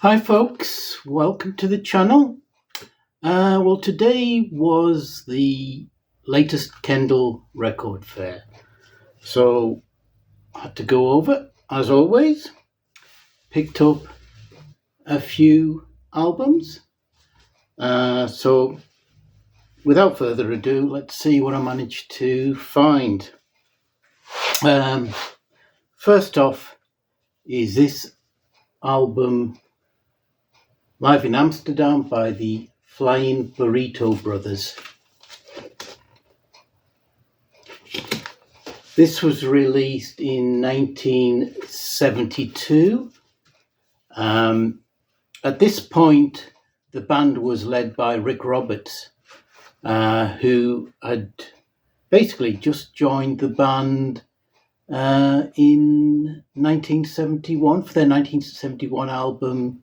Hi folks, welcome to the channel. Well, today was the latest Kendal record fair, so I had to go over, as always, picked up a few albums. So without further ado, let's see what I managed to find. First off is this album, Live in Amsterdam by the Flying Burrito Brothers. This was released in 1972. At this point, the band was led by Rick Roberts, who had basically just joined the band in 1971 for their 1971 album,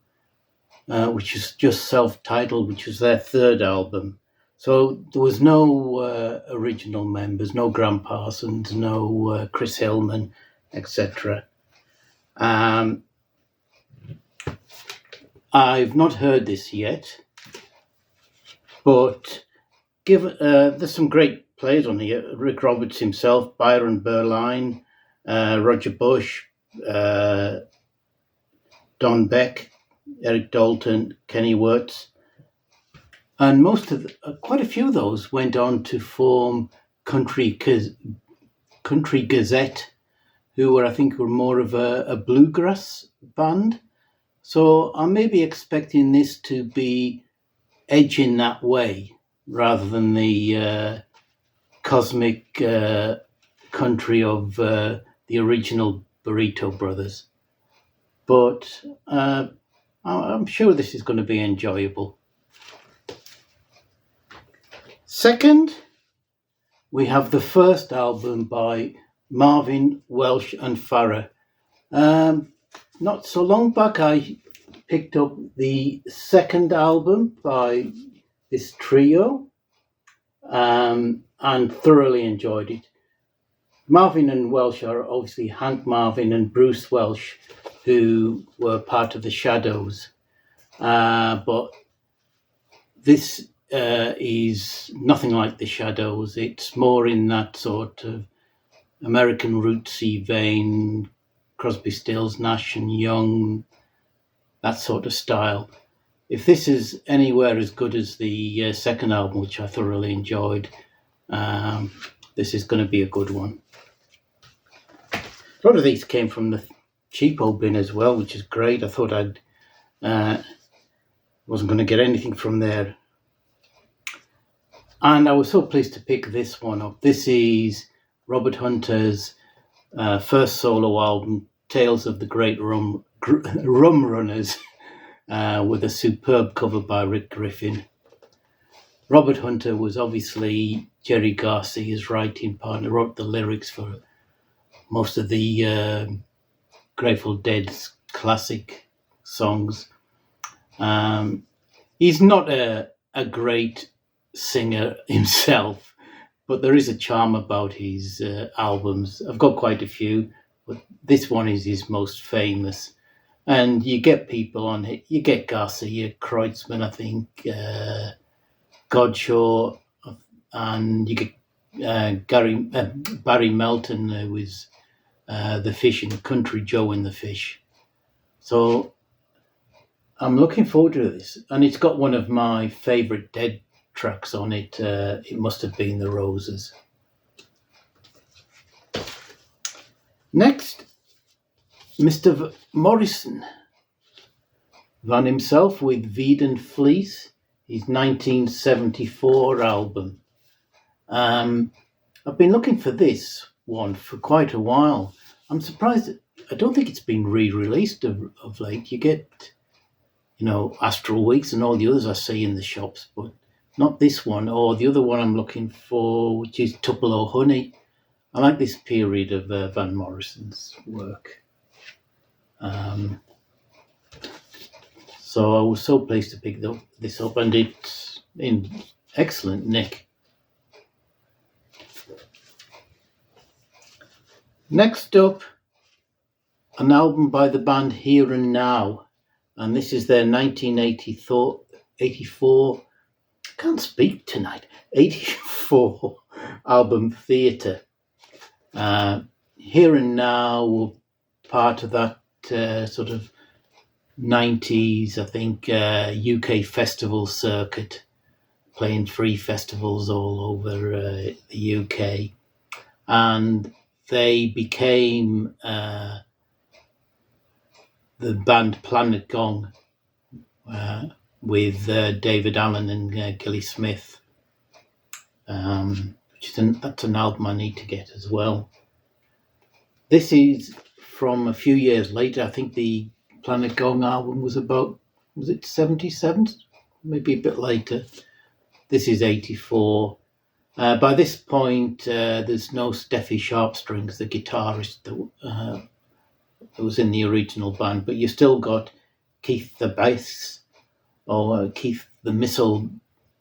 which is just self-titled, which was their third album. So there was no original members, no Graham Parsons, no Chris Hillman, etc. I've not heard this yet, but there's some great players on here. Rick Roberts himself, Byron Berline, Roger Bush, Don Beck, Eric Dalton, Kenny Wirtz. And quite a few of those went on to form Country Gazette, who I think were more of a bluegrass band. So I may be expecting this to be edging that way rather than the cosmic country of the original Burrito Brothers. But I'm sure this is going to be enjoyable. Second, we have the first album by Marvin, Welsh and Farrer. Not so long back, I picked up the second album by this trio and thoroughly enjoyed it. Marvin and Welsh are obviously Hank Marvin and Bruce Welsh, who were part of the Shadows. But this is nothing like the Shadows. It's more in that sort of American rootsy vein, Crosby, Stills, Nash and Young, that sort of style. If this is anywhere as good as the second album, which I thoroughly enjoyed, this is going to be a good one. A lot of these came from the cheapo bin as well, which is great. I thought wasn't going to get anything from there. And I was so pleased to pick this one up. This is Robert Hunter's first solo album, Tales of the Great Rum Runners, with a superb cover by Rick Griffin. Robert Hunter was obviously Jerry Garcia's writing partner, wrote the lyrics for most of the Grateful Dead's classic songs. He's not a great singer himself, but there is a charm about his albums. I've got quite a few, but this one is his most famous. And you get people on it. You get Garcia, Kreutzmann, I think, Godshaw, and you get Barry Melton, who is the Fish and Country Joe in the Fish. So I'm looking forward to this. And it's got one of my favourite Dead tracks on it. It must have been The Roses. Next, Mr. Morrison, Van himself with Veed and Fleece, his 1974 album. I've been looking for this one for quite a while. I'm surprised. I don't think it's been re-released of late. You get, Astral Weeks and all the others I see in the shops, but not this one or the other one I'm looking for, which is Tupelo Honey. I like this period of Van Morrison's work. So I was so pleased to pick this up, and it's in excellent nick. Next up, an album by the band Here and Now. and this is their 1984. I can't speak tonight. 84 album Theatre. Here and Now were part of that sort of 90s, I think, UK festival circuit, playing free festivals all over the UK. And they became the band Planet Gong with David Allen and Gilly Smith, that's an album I need to get as well. This is from a few years later. I think the Planet Gong album was it 77? Maybe a bit later. This is 84. By this point, there's no Steffi Sharpstrings, the guitarist that was in the original band, but you still got Keith the bass, or Keith the Missile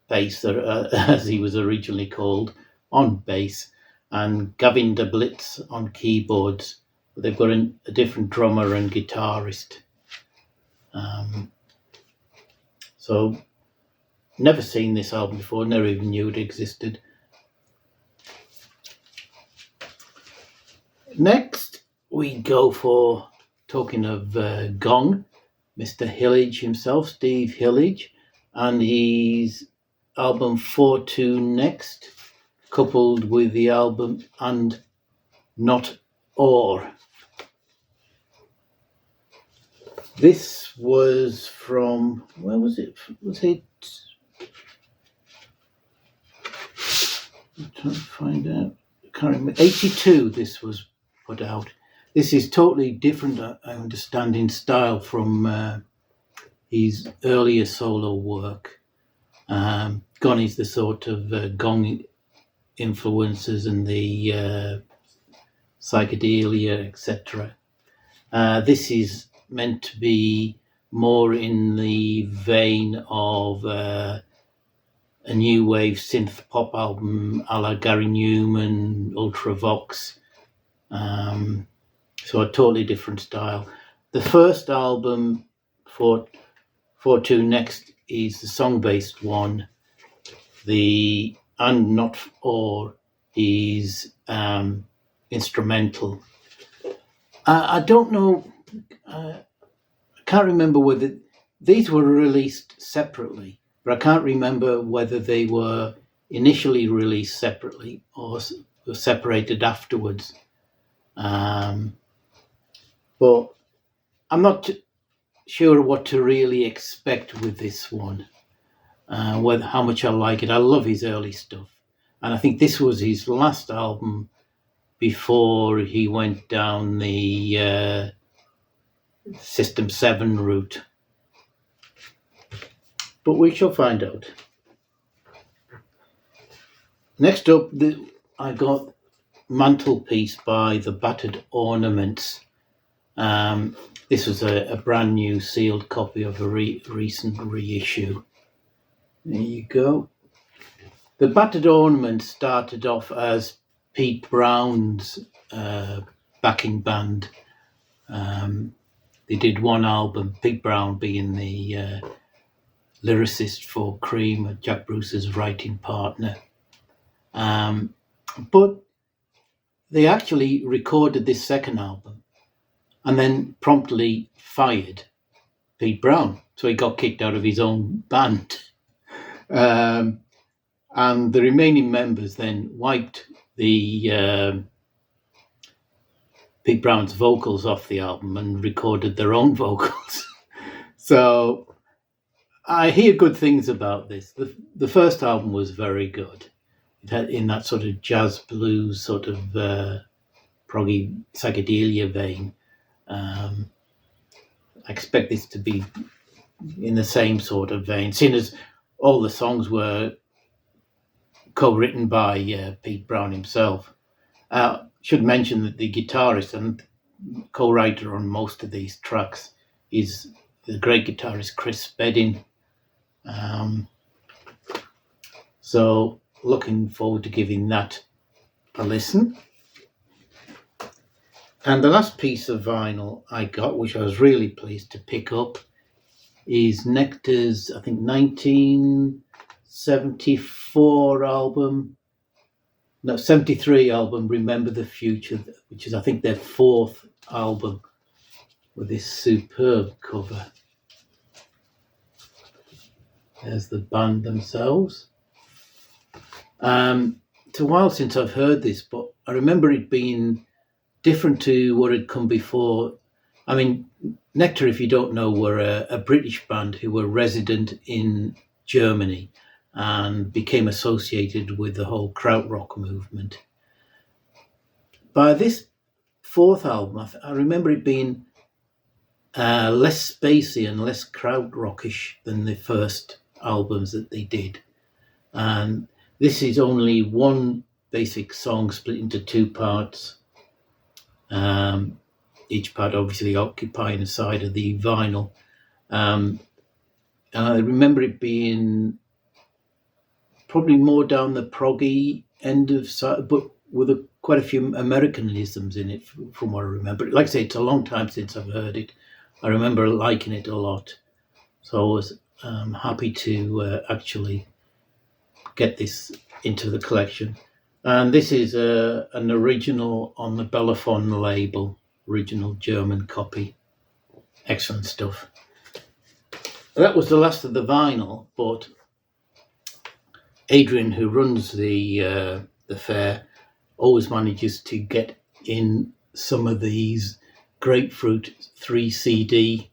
bass, as he was originally called, on bass, and Gavin de Blitz on keyboards. They've got a different drummer and guitarist. So, never seen this album before, never even knew it existed. Next, we go for, talking of Gong, Mr. Hillage himself, Steve Hillage, and his album 4-2 Next, coupled with the album And Not Or. This was from, where was it? Was it? I'm trying to find out. I can't remember. 82, this was put out. This is totally different, I understand, in style from his earlier solo work. Gone is the sort of Gong influences and the psychedelia, etc. This is meant to be more in the vein of a new wave synth pop album a la Gary Newman, Ultravox. So a totally different style. The first album, 4-2 Next, is the song-based one. The And Not Or is instrumental. I don't know, I can't remember whether these were released separately, but I can't remember whether they were initially released separately or were separated afterwards. But I'm not sure what to really expect with this one, how much I like it. I love his early stuff, and I think this was his last album before he went down the System 7 route. But we shall find out. Next up, I got Mantelpiece by the Battered Ornaments. This was a brand new sealed copy of a recent reissue. There you go. The Battered Ornaments started off as Pete Brown's backing band. They did one album, Pete Brown being the lyricist for Cream, Jack Bruce's writing partner. But they actually recorded this second album and then promptly fired Pete Brown. So he got kicked out of his own band. And the remaining members then wiped the Pete Brown's vocals off the album and recorded their own vocals. So I hear good things about this. The first album was very good. It had in that sort of jazz blues sort of proggy psychedelia vein. I expect this to be in the same sort of vein, seeing as all the songs were co-written by Pete Brown himself. Should mention that the guitarist and co-writer on most of these tracks is the great guitarist Chris Spedding. So looking forward to giving that a listen. And the last piece of vinyl I got, which I was really pleased to pick up, is Nectar's, I think, 1974 album. No, 73 album, Remember the Future, which is, I think, their fourth album, with this superb cover. There's the band themselves. It's a while since I've heard this, but I remember it being different to what had come before. I mean, Nectar, if you don't know, were a British band who were resident in Germany and became associated with the whole krautrock movement. By this fourth album, I remember it being less spacey and less krautrockish than the first albums that they did. And this is only one basic song split into two parts. Each part obviously occupying a side of the vinyl. And I remember it being probably more down the proggy end of side, but with quite a few Americanisms in it, from what I remember. Like I say, it's a long time since I've heard it. I remember liking it a lot. So I was happy to actually get this into the collection. And this is an original on the Bellephon label, original German copy. Excellent stuff. That was the last of the vinyl, but Adrian, who runs the fair, always manages to get in some of these Grapefruit 3 CD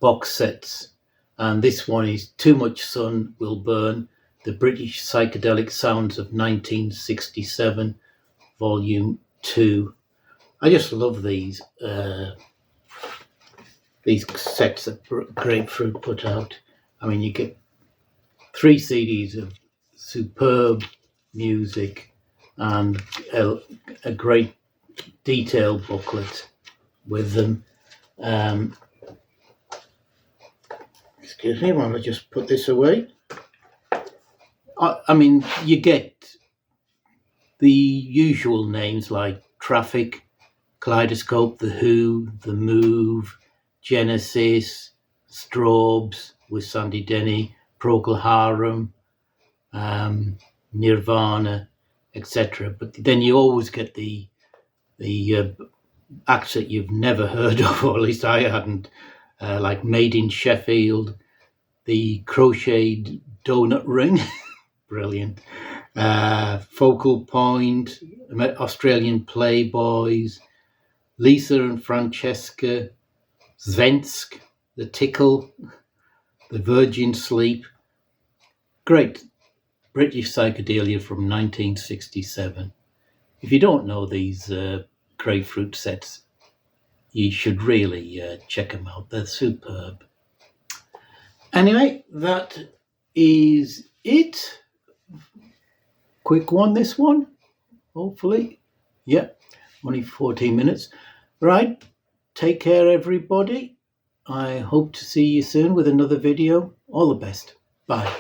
box sets. And this one is Too Much Sun Will Burn, The British Psychedelic Sounds of 1967, Volume 2. I just love these sets that Grapefruit put out. I mean, you get 3 CDs of superb music and a great detail booklet with them. Excuse me while I just put this away. I mean, you get the usual names like Traffic, Kaleidoscope, The Who, The Move, Genesis, Strobes with Sandy Denny, Procol Harum, Nirvana, etc. But then you always get the acts that you've never heard of, or at least I hadn't, like Made in Sheffield, the Crocheted Donut Ring, brilliant, Focal Point, Australian Playboys, Lisa and Francesca, Svensk, The Tickle, The Virgin Sleep. Great British psychedelia from 1967. If you don't know these Grapefruit sets, you should really check them out. They're superb. Anyway, that is it. Quick one, this one, hopefully. Yeah, only 14 minutes. Right, take care, everybody. I hope to see you soon with another video. All the best. Bye.